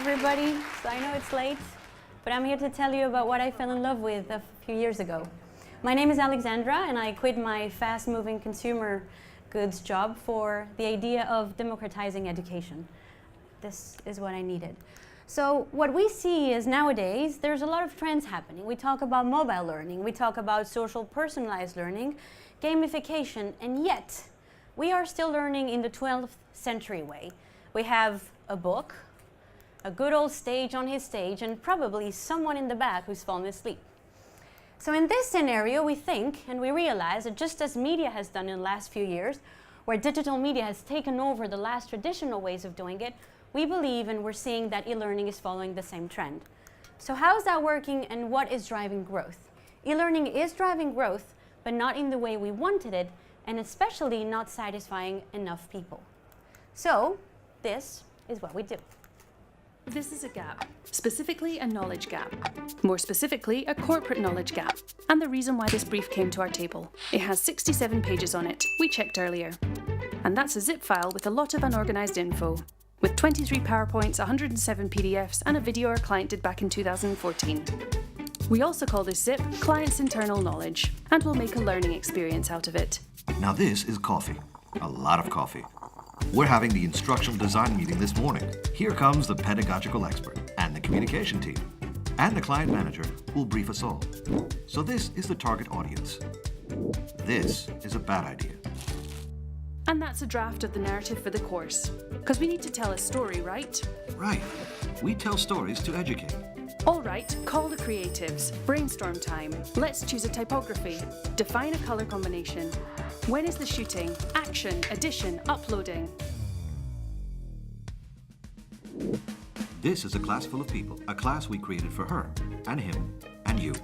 everybody. So I know it's late, but I'm here to tell you about what I fell in love with a few years ago. My name is Alexandra, and I quit my fast-moving consumer goods job for the idea of democratizing education. This is what I needed. So what we see is nowadays, there's a lot of trends happening. We talk about mobile learning, we talk about social personalized learning, gamification, and yet we are still learning in the 12th century way. We have a book, a good old stage on his stage, and probably someone in the back who's fallen asleep. So in this scenario, we think and we realize that just as media has done in the last few years, where digital media has taken over the last traditional ways of doing it, we believe and we're seeing that e-learning is following the same trend. So how is that working and what is driving growth? E-learning is driving growth, but not in the way we wanted it, and especially not satisfying enough people. So this is what we do. This is a gap, specifically a knowledge gap. More specifically, a corporate knowledge gap. And the reason why this brief came to our table. It has 67 pages on it, we checked earlier. And that's a zip file with a lot of unorganized info, with 23 PowerPoints, 107 PDFs, and a video our client did back in 2014. We also call this zip Client's Internal Knowledge, and we'll make a learning experience out of it. Now this is coffee. A lot of coffee. We're having the instructional design meeting this morning. Here comes the pedagogical expert and the communication team and the client manager who will brief us all. So this is the target audience. This is a bad idea. And that's a draft of the narrative for the course. Because we need to tell a story, right? Right. We tell stories to educate. All right, call the creatives. Brainstorm time. Let's choose a typography. Define a color combination. When is the shooting? Action, addition, uploading. This is a class full of people. A class we created for her, and him, and you.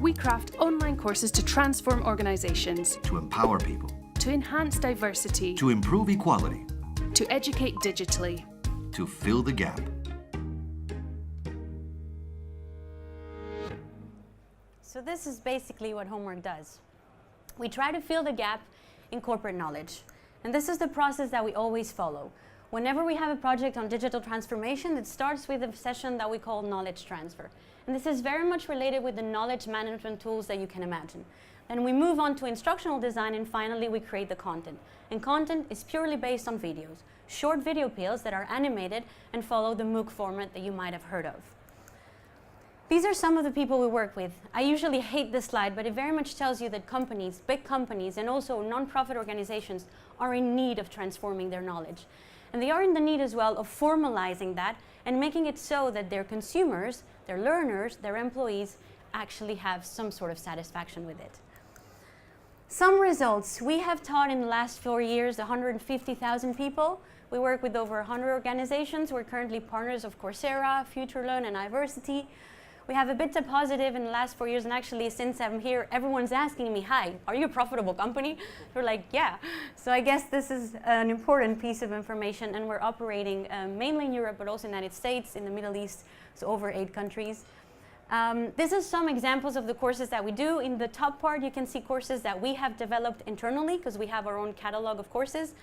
We craft online courses to transform organizations. To empower people. To enhance diversity. To improve equality. To educate digitally. To fill the gap. So this is basically what Homuork does. We try to fill the gap in corporate knowledge. And this is the process that we always follow. Whenever we have a project on digital transformation, it starts with a session that we call knowledge transfer. And this is very much related with the knowledge management tools that you can imagine. Then we move on to instructional design, and finally we create the content. And content is purely based on videos, short video peels that are animated and follow the MOOC format that you might have heard of. These are some of the people we work with. I usually hate this slide, but it very much tells you that companies, big companies, and also non-profit organizations are in need of transforming their knowledge. And they are in the need as well of formalizing that and making it so that their consumers, their learners, their employees actually have some sort of satisfaction with it. Some results. We have taught in the last 4 years 150,000 people. We work with over 100 organizations. We're currently partners of Coursera, FutureLearn, and iVersity. We have a bit of positive in the last 4 years, and actually since I'm here, everyone's asking me, hi, are you a profitable company? We're like, yeah. So I guess this is an important piece of information, and we're operating mainly in Europe, but also in the United States, in the Middle East, so over 8 countries. This is some examples of the courses that we do. In the top part, you can see courses that we have developed internally, because we have our own catalog of courses.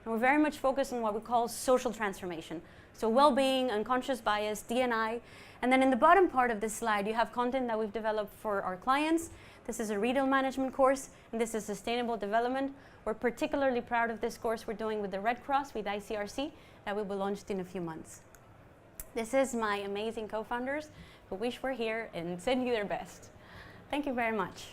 And we're very much focused on what we call social transformation. So well-being, unconscious bias, D&I. And then in the bottom part of this slide, you have content that we've developed for our clients. This is a retail management course, and this is sustainable development. We're particularly proud of this course we're doing with the Red Cross, with ICRC, that will be launched in a few months. This is my amazing co-founders who wish we're here and send you their best. Thank you very much.